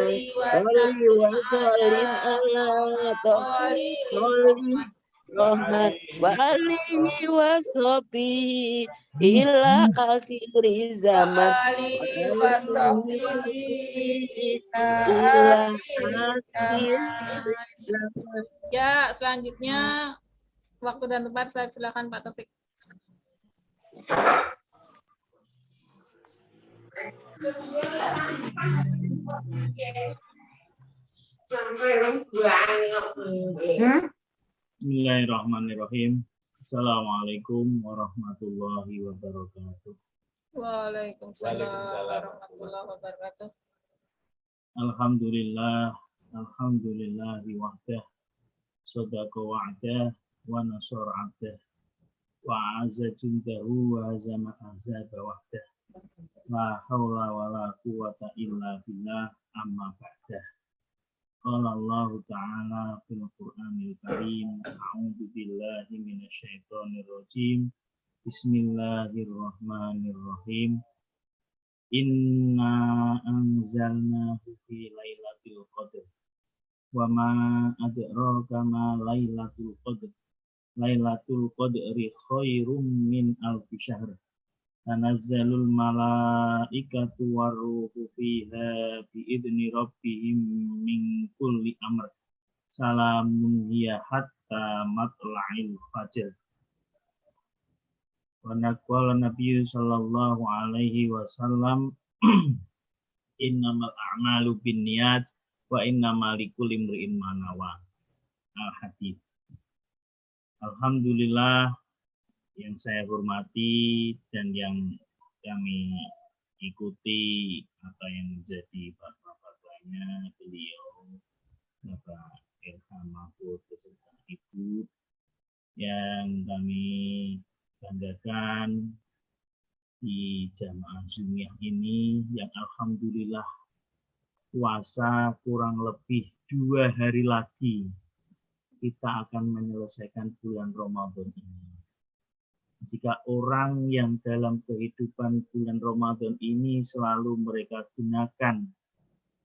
Sholli wa sallim ala Tolil Rahman wa alihi wa sahbihi ila akhir zaman wa alihi ila akhir zaman. Ya, selanjutnya waktu dan tempat saya silakan Pak Taufik. Bismillahirrahmanirrahim. Assalamualaikum warahmatullahi wabarakatuh. Waalaikumsalam warahmatullahi wabarakatuh. Alhamdulillahi wahdah, sadaqa wa'dah, wa nasar 'abdah, wa a'azza jundahu wa hazama ahzaba wahdah. La haula wa la quwwata illa billah, amma ba'dah. Qala Allah Ta'ala fil Qur'anil Karim, a'udzu billahi minasyaitonir rajim. Bismillahirrahmanirrahim. Inna anzalnahu fi lailatul qadr. Wa ma adraka ma lailatul qadr. Lailatul qadri khairum min alfi syahr. Tanazzalul malaikatu waruhu fiha biidzni rabbihim min kulli amr. Salamun hiya hatta matla'il fajr. Wa naqala Nabi sallallahu alaihi wasallam innamal a'malu binniyat wa innamal likulli imri'in ma nawa. Al-Hadits. Alhamdulillah, yang saya hormati dan yang kami ikuti apa yang menjadi fatwa-fatwanya beliau Bapak Ilham Mahfud beserta Ibu, yang kami banggakan di jamaah Zumiyah ini, yang alhamdulillah puasa kurang lebih 2 hari lagi kita akan menyelesaikan bulan Ramadan ini. Jika orang yang dalam kehidupan bulan Ramadan ini selalu mereka gunakan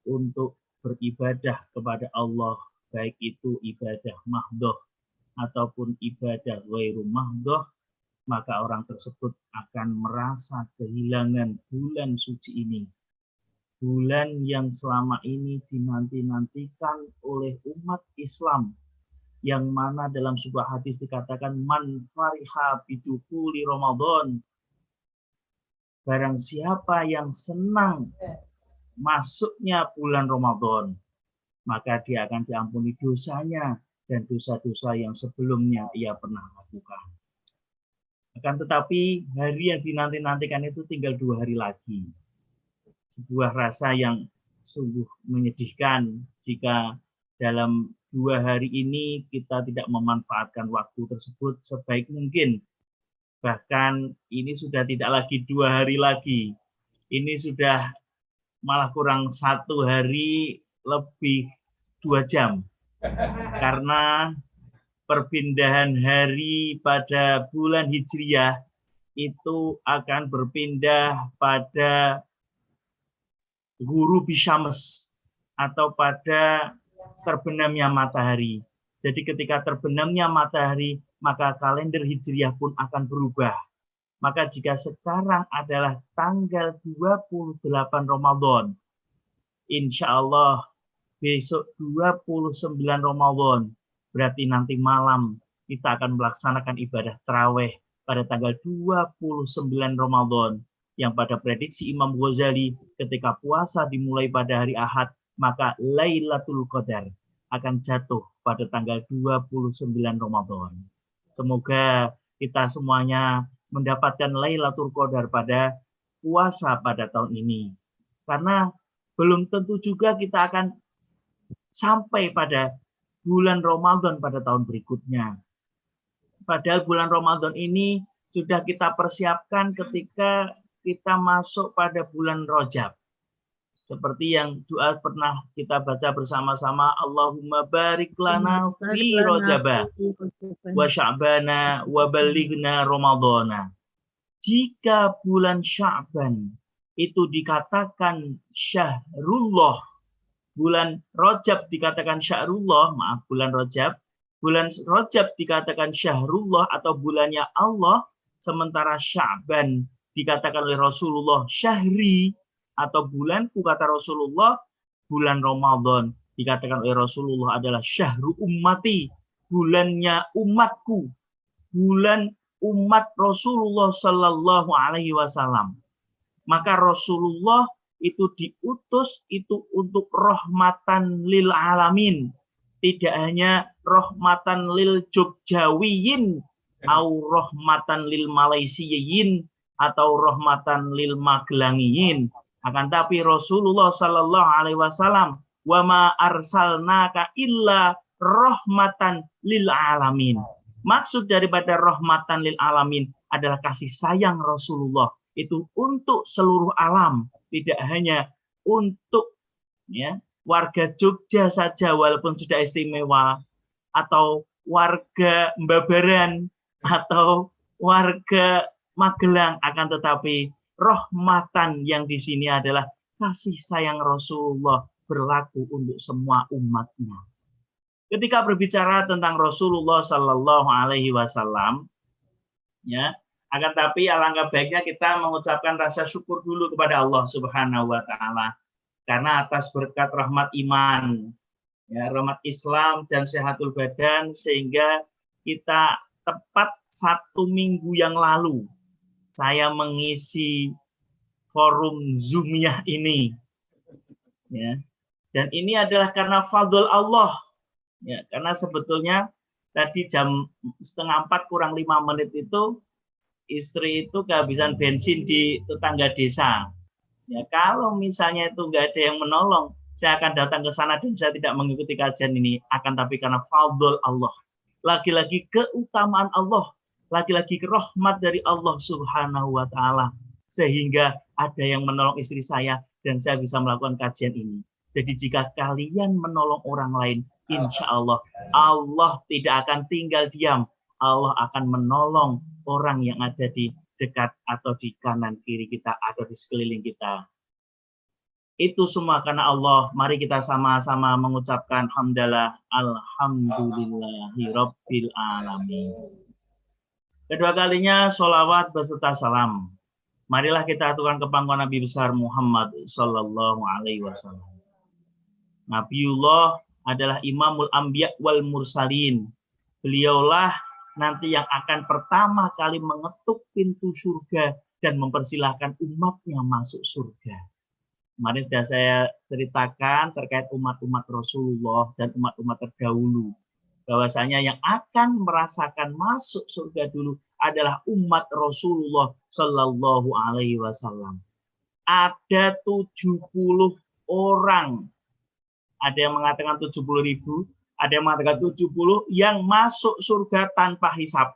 untuk beribadah kepada Allah, baik itu ibadah mahdoh ataupun ibadah ghairu mahdoh, maka orang tersebut akan merasa kehilangan bulan suci ini. Bulan yang selama ini dinanti-nantikan oleh umat Islam, yang mana dalam sebuah hadis dikatakan man fariha bidukhuli Ramadan, barang siapa yang senang masuknya bulan Ramadan, maka dia akan diampuni dosanya dan dosa-dosa yang sebelumnya ia pernah lakukan. Akan tetapi hari yang dinanti-nantikan itu tinggal 2 hari lagi. Sebuah rasa yang sungguh menyedihkan jika dalam 2 hari ini kita tidak memanfaatkan waktu tersebut sebaik mungkin. Bahkan ini sudah tidak lagi 2 hari lagi. Ini sudah malah kurang 1 hari lebih 2 jam. Karena perpindahan hari pada bulan Hijriyah itu akan berpindah pada ghurubi syams atau pada terbenamnya matahari. Jadi ketika terbenamnya matahari, maka kalender Hijriyah pun akan berubah. Maka jika sekarang adalah tanggal 28 Ramadan, insya Allah besok 29 Ramadan, berarti nanti malam kita akan melaksanakan ibadah tarawih pada tanggal 29 Ramadan, yang pada prediksi Imam Ghazali ketika puasa dimulai pada hari Ahad, maka Lailatul Qadar akan jatuh pada tanggal 29 Ramadan. Semoga kita semuanya mendapatkan Lailatul Qadar pada puasa pada tahun ini. Karena belum tentu juga kita akan sampai pada bulan Ramadan pada tahun berikutnya. Padahal bulan Ramadan ini sudah kita persiapkan ketika kita masuk pada bulan Rajab. Seperti yang doa pernah kita baca bersama-sama, Allahumma barik lana fi Rajaba wa Sya'bana wa balighna Ramadana. Jika bulan Sya'ban itu dikatakan syahrullah, bulan Rajab dikatakan syahrullah, maaf bulan Rajab dikatakan syahrullah atau bulannya Allah, sementara Sya'ban dikatakan oleh Rasulullah syahri atau bulanku, kata Rasulullah. Bulan Ramadan dikatakan oleh Rasulullah adalah syahru ummati, bulannya umatku, bulan umat Rasulullah Sallallahu Alaihi Wasallam. Maka Rasulullah itu diutus itu untuk rahmatan lil alamin, tidak hanya rahmatan lil Jogjawiyin atau rahmatan lil Malaysiyin atau rahmatan lil Magelangiyin, akan tapi Rasulullah Sallallahu Alaihi Wasallam wa ma arsalnaka illa rahmatan lil alamin. Maksud daripada rahmatan lil alamin adalah kasih sayang Rasulullah itu untuk seluruh alam, tidak hanya untuk warga Jogja saja walaupun sudah istimewa, atau warga Mbabaran atau warga Magelang, akan tetapi rahmatan yang di sini adalah kasih sayang Rasulullah berlaku untuk semua umatnya. Ketika berbicara tentang Rasulullah Sallallahu Alaihi Wasallam, akan tapi alangkah baiknya kita mengucapkan rasa syukur dulu kepada Allah Subhanahu wa Ta'ala, karena atas berkat rahmat iman, rahmat Islam dan sehatul badan, sehingga kita tepat 1 minggu yang lalu saya mengisi forum Zoomiyah ini, dan ini adalah karena fadl Allah, karena sebetulnya tadi jam 3:30 kurang 5 menit itu istri itu kehabisan bensin di tetangga desa. Kalau misalnya itu nggak ada yang menolong, saya akan datang ke sana dan saya tidak mengikuti kajian ini. Akan tapi karena fadl Allah, lagi-lagi keutamaan Allah, lagi-lagi rahmat dari Allah Subhanahu wa Ta'ala, sehingga ada yang menolong istri saya dan saya bisa melakukan kajian ini. Jadi jika kalian menolong orang lain, insya Allah, Allah tidak akan tinggal diam. Allah akan menolong orang yang ada di dekat atau di kanan kiri kita atau di sekeliling kita. Itu semua karena Allah. Mari kita sama-sama mengucapkan hamdalah, alhamdulillahirabbil alamin. Kedua kalinya sholawat beserta salam. Marilah kita aturkan ke pangkuan Nabi besar Muhammad Sallallahu Alaihi Wasallam. Nabiullah adalah imamul anbiya wal mursalin. Beliaulah nanti yang akan pertama kali mengetuk pintu surga dan mempersilahkan umatnya masuk surga. Kemarin sudah saya ceritakan terkait umat-umat Rasulullah dan umat-umat terdahulu, bahwasanya yang akan merasakan masuk surga dulu adalah umat Rasulullah Sallallahu Alaihi Wasallam. Ada 70 orang, ada yang mengatakan 70.000, ada yang mengatakan 70 yang masuk surga tanpa hisab.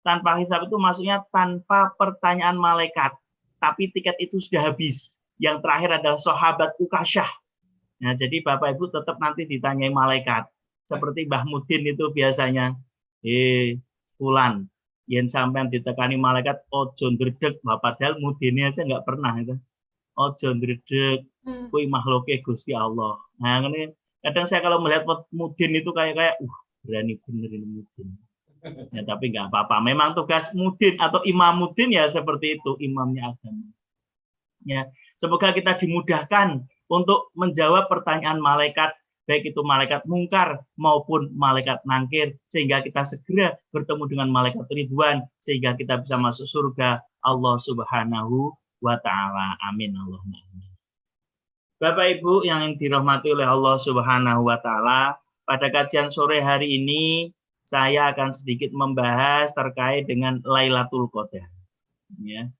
Tanpa hisab itu maksudnya tanpa pertanyaan malaikat. Tapi tiket itu sudah habis. Yang terakhir adalah sahabat Ukasyah. Nah, jadi Bapak Ibu tetap nanti ditanyai malaikat. Seperti Mbah Mudin itu biasanya. Fulan. Yang sampai ditekani malaikat, ojo ndredeg. Padahal Mudinnya aja nggak pernah. Itu. Ojo ndredeg. Kui makhluke Gusti Allah. Nah, ini kadang saya kalau melihat Mudin itu kayak berani bener ini Mudin. Ya, tapi nggak apa-apa. Memang tugas Mudin atau Imam Mudin ya seperti itu, imamnya agama. Ya, semoga kita dimudahkan untuk menjawab pertanyaan malaikat, baik itu malaikat mungkar maupun malaikat nangkir, sehingga kita segera bertemu dengan malaikat Ridwan, sehingga kita bisa masuk surga Allah Subhanahu wa Ta'ala. Amin Allahumma amin. Bapak Ibu yang dirahmati oleh Allah Subhanahu wa Ta'ala, pada kajian sore hari ini saya akan sedikit membahas terkait dengan Lailatul Qadar. Ya.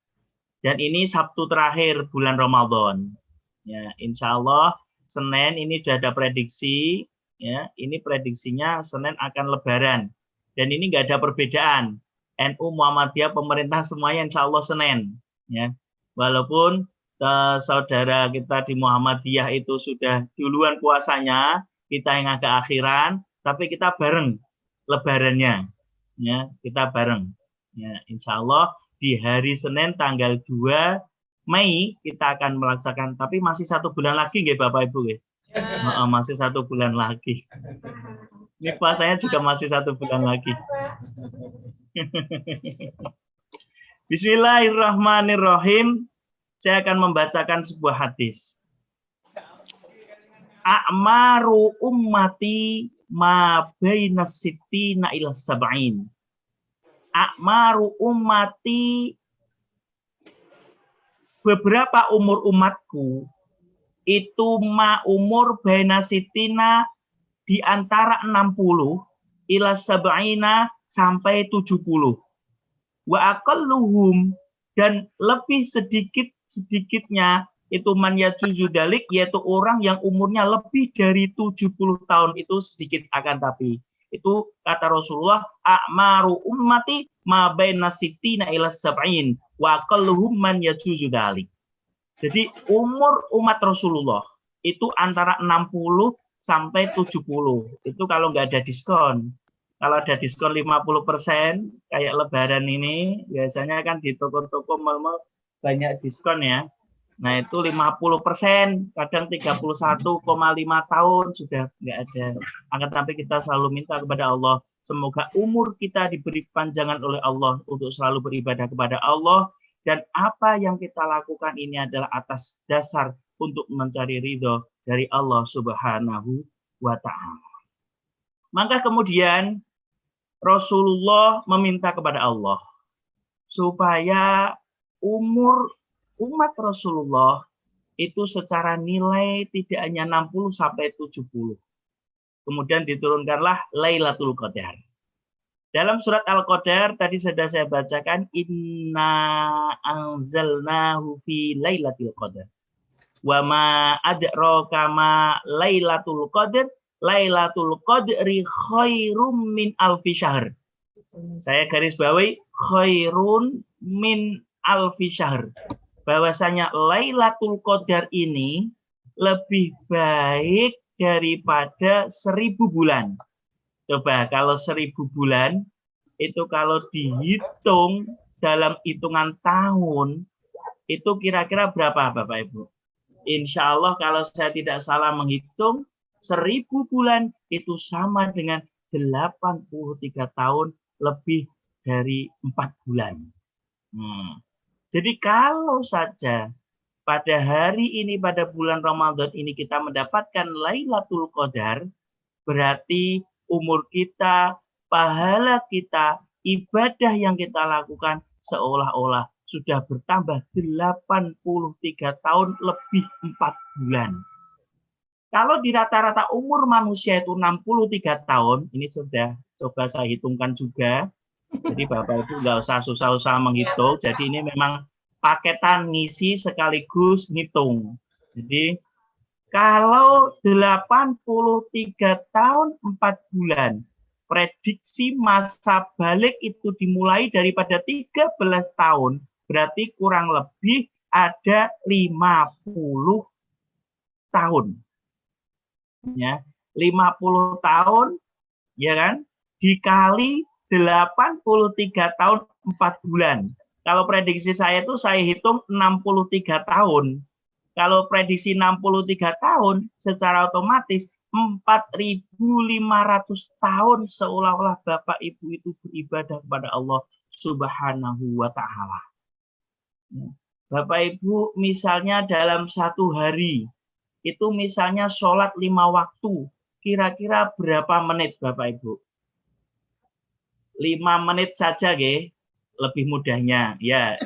Dan ini Sabtu terakhir bulan Ramadan. Ya, insya Allah Senin ini sudah ada prediksi. Ya, ini prediksinya Senin akan Lebaran. Dan ini nggak ada perbedaan. NU, Muhammadiyah, pemerintah semuanya insya Allah Senin. Ya. Walaupun saudara kita di Muhammadiyah itu sudah duluan puasanya, kita yang agak akhiran, tapi kita bareng Lebarannya, ya kita bareng. Ya, insya Allah di hari Senin tanggal 2 Mei kita akan melaksanakan, tapi masih 1 bulan lagi, nggih Bapak Ibu, nggih. Masih 1 bulan lagi. Ini puasanya juga masih 1 bulan lagi. Bismillahirrahmanirrahim. Saya akan membacakan sebuah hadis. A'maru ummati ma baina sittina ila sab'in. A'maru ummati, beberapa umur umatku itu umur baina sittina, di antara 60 ila sab'ina sampai 70. Wa aqalluhum, dan lebih sedikitnya itu man yajuzu dalik, yaitu orang yang umurnya lebih dari 70 tahun, itu sedikit akan tapi. Itu kata Rasulullah, a'maru ummati ma baina sittina ila sab'in wa aqalluhum man yajuzu dalik. Jadi umur umat Rasulullah itu antara 60 sampai 70. Itu kalau nggak ada diskon. Kalau ada diskon 50%, kayak Lebaran ini, biasanya kan di toko-toko mal-mal banyak diskon ya. Nah itu 50%, kadang 31,5 tahun sudah nggak ada. Akan tapi kita selalu minta kepada Allah, semoga umur kita diberi panjangan oleh Allah untuk selalu beribadah kepada Allah, dan apa yang kita lakukan ini adalah atas dasar untuk mencari ridho dari Allah Subhanahu wa Ta'ala. Maka kemudian Rasulullah meminta kepada Allah supaya umur umat Rasulullah itu secara nilai tidak hanya 60 sampai 70. Kemudian diturunkanlah Lailatul Qadar. Dalam surat Al-Qadar tadi sudah saya bacakan, inna anzalnahu fi Lailatul Qadar. Wa ma adraka ma Lailatul Qadar, Lailatul Qadri khairum min alfi syahr. Saya garis bawahi khairun min alfi syahr. Bahwasanya Lailatul Qadar ini lebih baik daripada 1000 bulan. Coba kalau 1000 bulan, itu kalau dihitung dalam hitungan tahun, itu kira-kira berapa Bapak Ibu? Insya Allah kalau saya tidak salah menghitung, 1000 bulan itu sama dengan 83 tahun lebih dari 4 bulan. Jadi kalau saja pada hari ini, pada bulan Ramadan ini kita mendapatkan Lailatul Qadar, berarti umur kita, pahala kita, ibadah yang kita lakukan seolah-olah sudah bertambah 83 tahun lebih 4 bulan. Kalau di rata-rata umur manusia itu 63 tahun, ini sudah coba saya hitungkan juga. Jadi Bapak Ibu nggak usah susah-susah menghitung. Jadi ini memang paketan ngisi sekaligus ngitung. Jadi kalau 83 tahun 4 bulan, prediksi masa balik itu dimulai daripada 13 tahun, berarti kurang lebih ada 50 tahun. Ya, 50 tahun, ya kan, dikali 83 tahun 4 bulan. Kalau prediksi saya itu saya hitung 63 tahun. Kalau prediksi 63 tahun, secara otomatis 4.500 tahun seolah-olah Bapak Ibu itu beribadah kepada Allah Subhanahu wa Ta'ala. Bapak Ibu misalnya dalam satu hari, itu misalnya sholat 5 waktu, kira-kira berapa menit Bapak Ibu? 5 menit saja, nggih. Lebih mudahnya. Ya,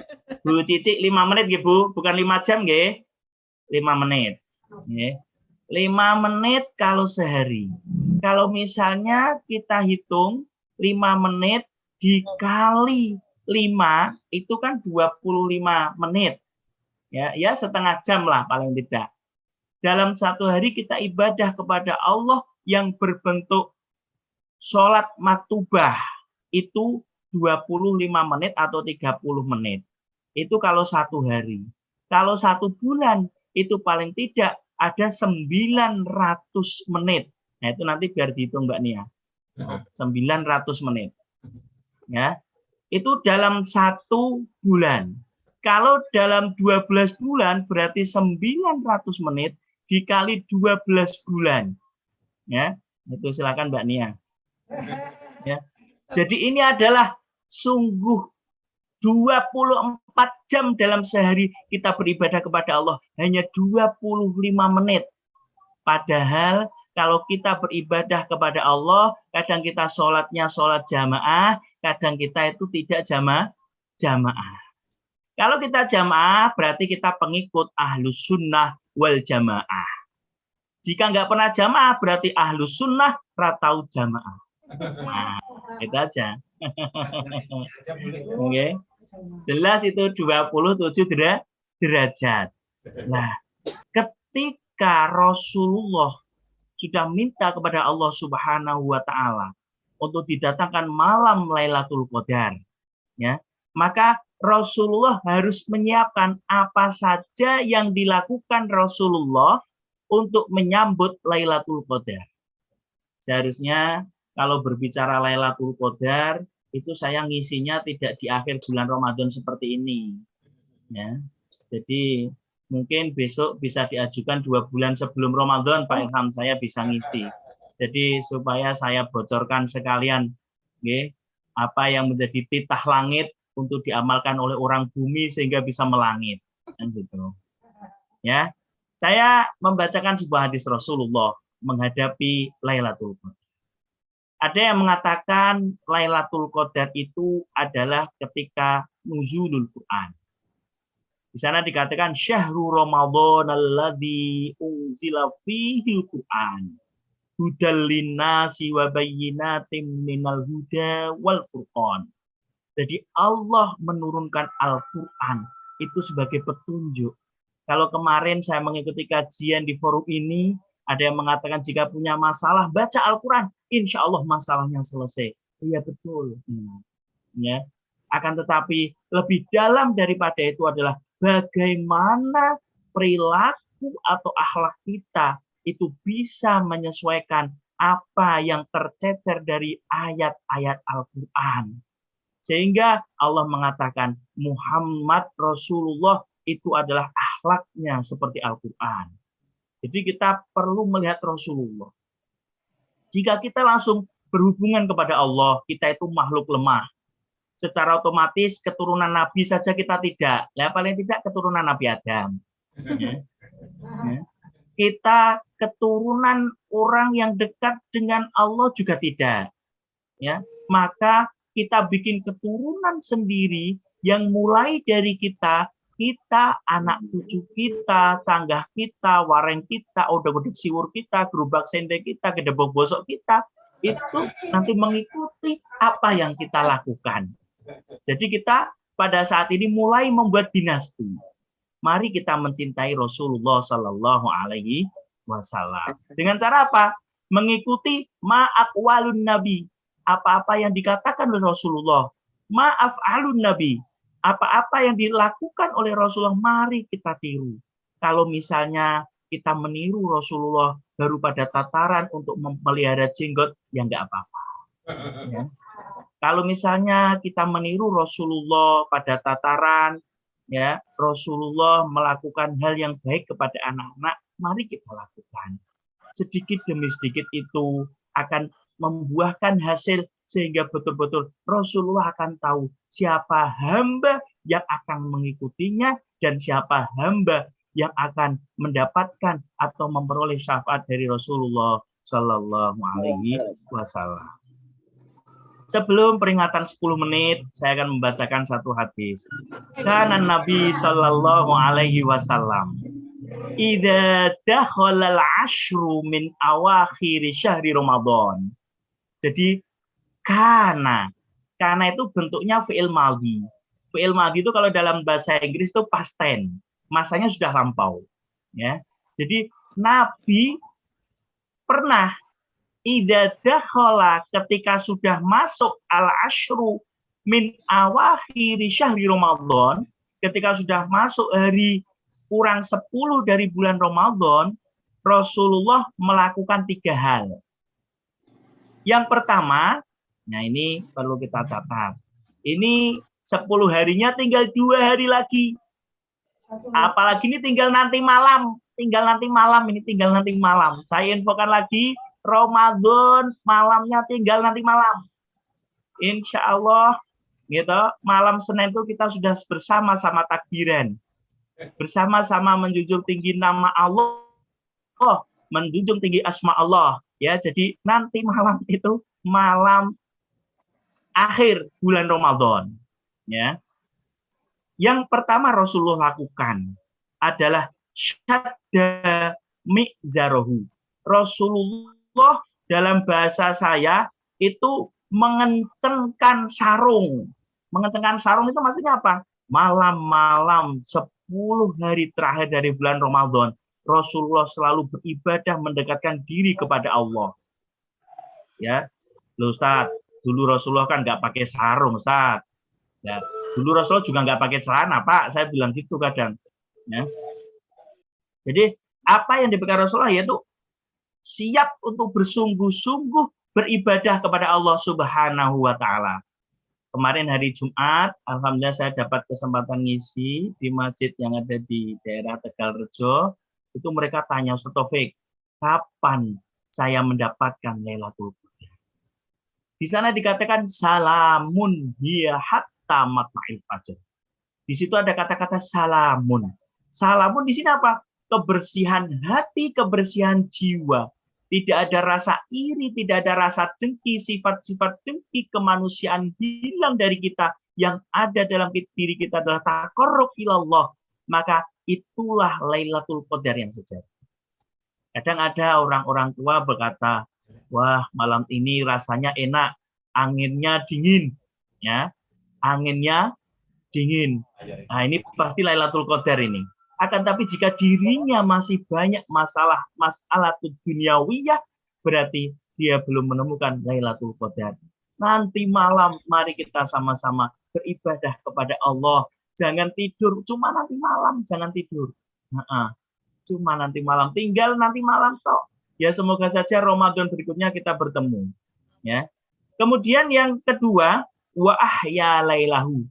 Bu Cici 5 menit, nggih, Bu. Bukan 5 jam, nggih. 5 menit. Nggih. 5 menit kalau sehari. Kalau misalnya kita hitung 5 menit dikali 5, itu kan 25 menit. Ya, setengah jam lah paling tidak. Dalam satu hari kita ibadah kepada Allah yang berbentuk sholat maktubah, itu 25 menit atau 30 menit. Itu kalau satu hari. Kalau satu bulan, itu paling tidak ada 900 menit. Nah, itu nanti biar dihitung Mbak Nia. 900 menit. Ya. Itu dalam satu bulan. Kalau dalam 12 bulan, berarti 900 menit dikali 12 bulan. Ya, itu silakan Mbak Nia. Ya. Jadi ini adalah sungguh 24 jam dalam sehari kita beribadah kepada Allah, hanya 25 menit. Padahal kalau kita beribadah kepada Allah, kadang kita sholatnya sholat jamaah, kadang kita itu tidak jamaah. Kalau kita jamaah, berarti kita pengikut ahlus sunnah wal jamaah. Jika nggak pernah jamaah, berarti ahlus sunnah ratau jamaah. Nah, itu aja. Oke. Jelas itu 27 derajat. Nah, ketika Rasulullah sudah minta kepada Allah Subhanahu wa taala untuk didatangkan malam Lailatul Qadar, ya, maka Rasulullah harus menyiapkan apa saja yang dilakukan Rasulullah untuk menyambut Lailatul Qadar. Seharusnya kalau berbicara Lailatul Qadar itu saya ngisinya tidak di akhir bulan Ramadan seperti ini, ya. Jadi mungkin besok bisa diajukan 2 bulan sebelum Ramadan, Pak Ilham, saya bisa ngisi. Jadi supaya saya bocorkan sekalian, okay, apa yang menjadi titah langit untuk diamalkan oleh orang bumi sehingga bisa melangit, kan gitu. Ya, saya membacakan sebuah hadis Rasulullah menghadapi Lailatul Qadar. Ada yang mengatakan Lailatul Qadar itu adalah ketika nuzulul Quran. Di sana dikatakan syahrul Ramadan alladzi unzila fihi Quran hudal linnasi wa bayyinatin minal huda wal furqan. Jadi Allah menurunkan Al-Quran itu sebagai petunjuk. Kalau kemarin saya mengikuti kajian di forum ini, ada yang mengatakan jika punya masalah baca Al-Quran, insya Allah masalahnya selesai. Iya betul. Ya. Akan tetapi lebih dalam daripada itu adalah bagaimana perilaku atau akhlak kita itu bisa menyesuaikan apa yang tercecer dari ayat-ayat Al-Quran. Sehingga Allah mengatakan Muhammad Rasulullah itu adalah akhlaknya seperti Al-Quran. Jadi kita perlu melihat Rasulullah. Jika kita langsung berhubungan kepada Allah, kita itu makhluk lemah. Secara otomatis keturunan Nabi saja kita tidak. Ya, paling tidak keturunan Nabi Adam. Ya. Ya. Kita keturunan orang yang dekat dengan Allah juga tidak. Ya. Maka kita bikin keturunan sendiri yang mulai dari kita, anak cucu kita, canggah kita, wareng kita, odok-odok siwur kita, gerobak sendek kita, gedebok bosok kita, itu nanti mengikuti apa yang kita lakukan. Jadi kita pada saat ini mulai membuat dinasti. Mari kita mencintai Rasulullah Sallallahu Alaihi Wasallam. Dengan cara apa? Mengikuti ma'aqwalun Nabi. Apa-apa yang dikatakan oleh Rasulullah. Ma'af'alun Nabi. Apa-apa yang dilakukan oleh Rasulullah, mari kita tiru. Kalau misalnya kita meniru Rasulullah baru pada tataran untuk memelihara jenggot, ya nggak apa-apa. Ya. Kalau misalnya kita meniru Rasulullah pada tataran, ya Rasulullah melakukan hal yang baik kepada anak-anak, mari kita lakukan. Sedikit demi sedikit itu akan membuahkan hasil sehingga betul-betul Rasulullah akan tahu siapa hamba yang akan mengikutinya dan siapa hamba yang akan mendapatkan atau memperoleh syafaat dari Rasulullah Sallallahu Alaihi Wasallam. Sebelum peringatan 10 menit, saya akan membacakan satu hadis. Kana Nabi Sallallahu Alaihi Wasallam idza dakhala al-ashru min awakhir syahri Ramadan. Jadi kana itu bentuknya fi'il madhi. Fi'il madhi itu kalau dalam bahasa Inggris itu past tense, masanya sudah lampau. Ya, jadi Nabi pernah idza dakhala ketika sudah masuk al-ashru min awakhir syahri Ramadan, ketika sudah masuk hari kurang 10 dari bulan Ramadan, Rasulullah melakukan 3 hal. Yang pertama, nah ini perlu kita catat. Ini 10 harinya tinggal 2 hari lagi. Apalagi ini tinggal nanti malam, tinggal nanti malam. Saya infokan lagi, Ramadan malamnya tinggal nanti malam. Insya Allah, gitu, malam Senin itu kita sudah bersama-sama takbiran, bersama-sama menjunjung tinggi nama Allah, menjunjung tinggi asma Allah. Ya, jadi nanti malam itu malam akhir bulan Ramadan. Ya, yang pertama Rasulullah lakukan adalah syadda mi'zarohu. Rasulullah dalam bahasa saya itu mengencengkan sarung. Mengencengkan sarung itu maksudnya apa? Malam-malam 10 hari terakhir dari bulan Ramadan, Rasulullah selalu beribadah mendekatkan diri kepada Allah. Ya, loh Ustaz, dulu Rasulullah kan nggak pakai sarung, Ustaz. Ya, dulu Rasulullah juga nggak pakai celana, Pak. Saya bilang gitu kadang. Ya. Jadi apa yang diberikan Rasulullah yaitu siap untuk bersungguh-sungguh beribadah kepada Allah Subhanahu wa Ta'ala. Kemarin hari Jumat, alhamdulillah saya dapat kesempatan ngisi di masjid yang ada di daerah Tegalrejo. Itu mereka tanya, Ustaz Taufik, kapan saya mendapatkan Lailatul Qadar? Di sana dikatakan salamun hiya hatta matla'il fajr. Di situ ada kata-kata salamun. Salamun di sini apa? Kebersihan hati, kebersihan jiwa. Tidak ada rasa iri, tidak ada rasa dengki, sifat-sifat dengki kemanusiaan hilang dari kita. Yang ada dalam diri kita adalah taqarrub ilallah. Maka itulah Lailatul Qadar yang sejati. Kadang ada orang-orang tua berkata, wah malam ini rasanya enak, anginnya dingin. Ya, anginnya dingin. Nah ini pasti Lailatul Qadar ini. Akan tapi jika dirinya masih banyak masalah dunyawiyah, berarti dia belum menemukan Lailatul Qadar. Nanti malam mari kita sama-sama beribadah kepada Allah. Jangan tidur, cuma nanti malam, jangan tidur. Cuma nanti malam, tinggal nanti malam toh. Ya semoga saja Ramadan berikutnya kita bertemu. Ya. Kemudian yang kedua, wa ahya lailahu.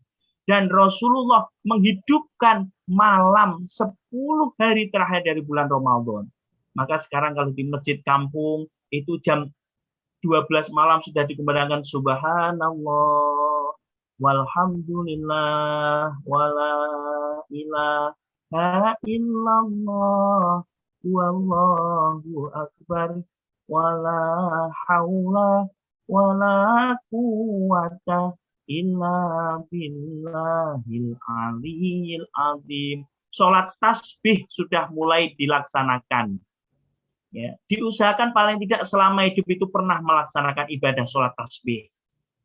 Dan Rasulullah menghidupkan malam 10 hari terakhir dari bulan Ramadan. Maka sekarang kalau di masjid kampung itu jam 12 malam sudah dikumandangkan subhanallah walhamdulillah wala ilaha illallah wallahu akbar wala haula wala quwwata illa billahil aliyil azim. Sholat tasbih sudah mulai dilaksanakan. Ya, diusahakan paling tidak selama hidup itu pernah melaksanakan ibadah sholat tasbih.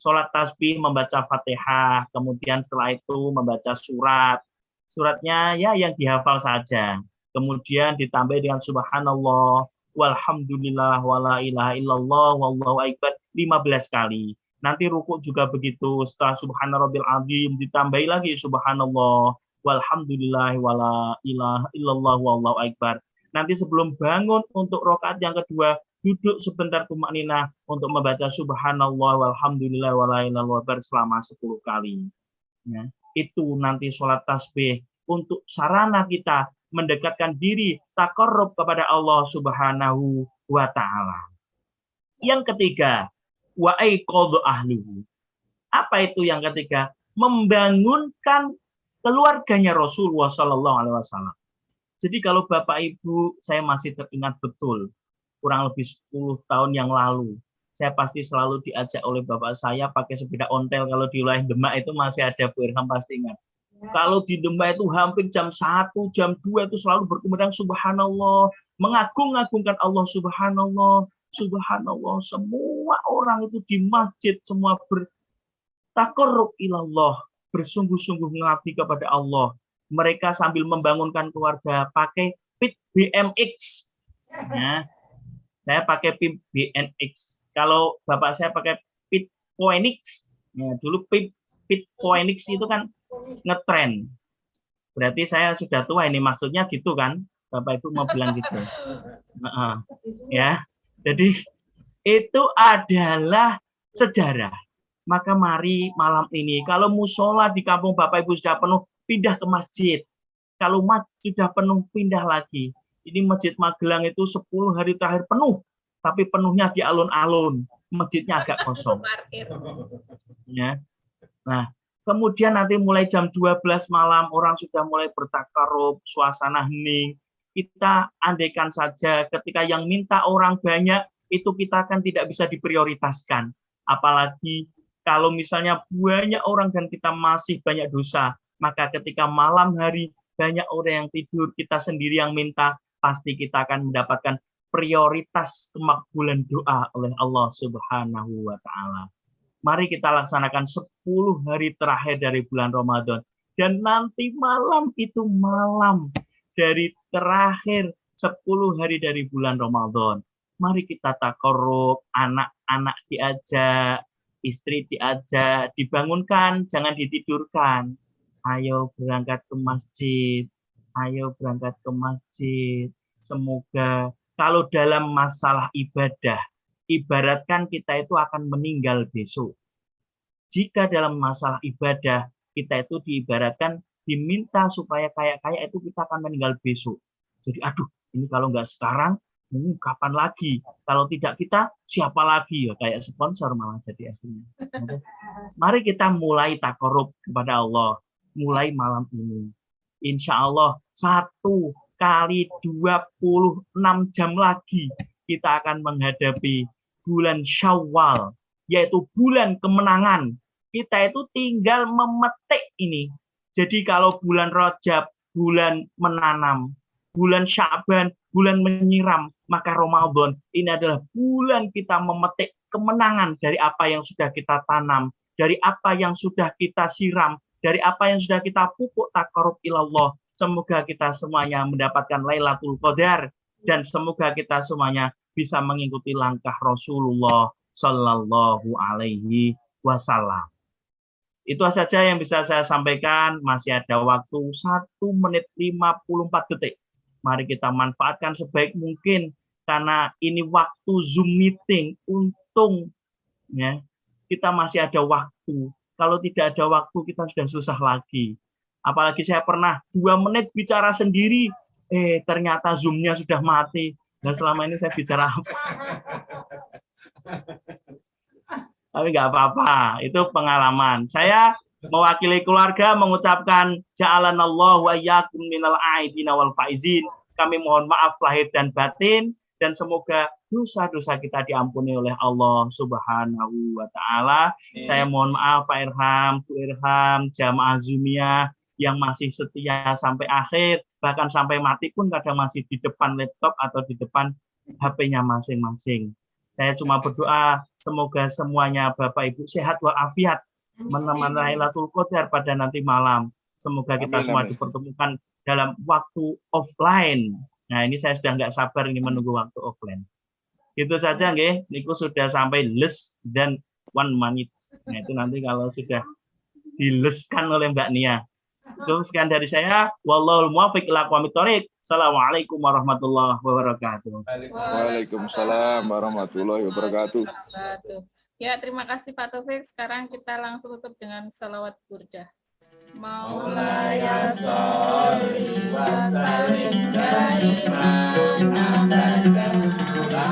Sholat tasbih membaca Fatihah, kemudian setelah itu membaca surat. Suratnya ya yang dihafal saja. Kemudian ditambah dengan subhanallah, walhamdulillah, wala ilaha illallah, wallahu akbar 15 kali. Nanti rukuk juga begitu, setelah subhanarabbil azim ditambahi lagi subhanallah walhamdulillah wala ilaha illallah wallahu akbar. Nanti sebelum bangun untuk rakaat yang kedua duduk sebentar tumakninah untuk membaca subhanallah walhamdulillah wala ilaha illallah selama 10 kali. Ya, itu nanti sholat tasbih untuk sarana kita mendekatkan diri taqarrub kepada Allah Subhanahu wa Ta'ala. Yang ketiga, wa aiqadhu ahlihi. Apa itu yang ketiga? Membangunkan keluarganya Rasulullah Shallallahu Alaihi Wasallam. Jadi kalau Bapak Ibu, saya masih teringat betul, kurang lebih 10 tahun yang lalu, saya pasti selalu diajak oleh bapak saya pakai sepeda ontel. Kalau di wilayah Demak itu masih ada, Bu Irham pasti ingat. Kalau di Demak itu hampir jam 1, jam 2 itu selalu berkumandang subhanallah, mengagung-agungkan Allah subhanallah. Subhanallah, semua orang itu di masjid semua bertaqarrub ilallah, bersungguh-sungguh mengabdi kepada Allah. Mereka sambil membangunkan keluarga pakai PIT BMX. Nah, saya pakai PIT BMX. Kalau bapak saya pakai PIT Phoenix. Nah, dulu PIT Phoenix itu kan ngetren. Berarti saya sudah tua ini, maksudnya gitu kan? Bapak Ibu mau bilang gitu. Ya. Jadi itu adalah sejarah. Maka mari malam ini, kalau musola di kampung Bapak Ibu sudah penuh, pindah ke masjid. Kalau masjid sudah penuh, pindah lagi. Ini Masjid Magelang itu 10 hari terakhir penuh, tapi penuhnya di alun-alun, masjidnya agak kosong. Ya. Nah, kemudian nanti mulai jam 12 malam orang sudah mulai bertakarub, suasana hening. Kita andaikan saja ketika yang minta orang banyak, itu kita kan tidak bisa diprioritaskan. Apalagi kalau misalnya banyak orang dan kita masih banyak dosa, maka ketika malam hari banyak orang yang tidur, kita sendiri yang minta, pasti kita akan mendapatkan prioritas kemakbulan doa oleh Allah Subhanahu wa Ta'ala. Mari kita laksanakan 10 hari terakhir dari bulan Ramadan. Dan nanti malam itu malam dari terakhir 10 hari dari bulan Ramadan. Mari kita takarrub, anak-anak diajak, istri diajak, dibangunkan, jangan ditidurkan. Ayo berangkat ke masjid, ayo berangkat ke masjid. Semoga kalau dalam masalah ibadah, ibaratkan kita itu akan meninggal besok. Jika dalam masalah ibadah, kita itu diibaratkan diminta supaya kayak-kayak itu kita akan meninggal besok. Jadi aduh, ini kalau nggak sekarang, ini kapan lagi? Kalau tidak kita, siapa lagi? Ya, kayak sponsor malah jadi aslinya. Mari kita mulai takarrub kepada Allah. Mulai malam ini. Insya Allah 1 kali 26 jam lagi kita akan menghadapi bulan Syawal, yaitu bulan kemenangan. Kita itu tinggal memetik ini. Jadi kalau bulan Rajab, bulan menanam, bulan Sya'ban, bulan menyiram, maka Ramadan ini adalah bulan kita memetik kemenangan dari apa yang sudah kita tanam, dari apa yang sudah kita siram, dari apa yang sudah kita pupuk takarrub ilallah. Semoga kita semuanya mendapatkan Lailatul Qadar dan semoga kita semuanya bisa mengikuti langkah Rasulullah Sallallahu Alaihi Wasallam. Itu saja yang bisa saya sampaikan. Masih ada waktu 1 menit 54 detik. Mari kita manfaatkan sebaik mungkin karena ini waktu Zoom meeting. Untung ya, kita masih ada waktu. Kalau tidak ada waktu kita sudah susah lagi. Apalagi saya pernah 2 menit bicara sendiri, ternyata Zoom-nya sudah mati. Dan selama ini saya bicara apa? Tapi nggak apa-apa, itu pengalaman. Saya mewakili keluarga mengucapkan ja'alanallahu wa iyyakum minal aidina wal faizin. Kami mohon maaf lahir dan batin dan semoga dosa-dosa kita diampuni oleh Allah Subhanahu wa Ta'ala. Saya mohon maaf Pak Irham, Bu Irham, jamaah Zoomia yang masih setia sampai akhir, bahkan sampai mati pun kadang masih di depan laptop atau di depan HP-nya masing-masing. Saya cuma berdoa semoga semuanya Bapak Ibu sehat walafiat menemani Lailatul Qadar pada nanti malam. Semoga kita semua dipertemukan dalam waktu offline. Nah, ini saya sudah nggak sabar ini menunggu waktu offline. Itu saja nggih, niku sudah sampai less dan 1 minute. Nah, itu nanti kalau sudah dileskan oleh Mbak Nia. Itu sekian dari saya. Wallahul muwaffiq ila aqwamit thoriq. Assalamualaikum warahmatullahi wabarakatuh. Waalaikumsalam warahmatullahi wabarakatuh. Ya, terima kasih Pak Taufik. Sekarang kita langsung tutup dengan salawat burdah. Maulaya sholli wa sallim daiman abadan ala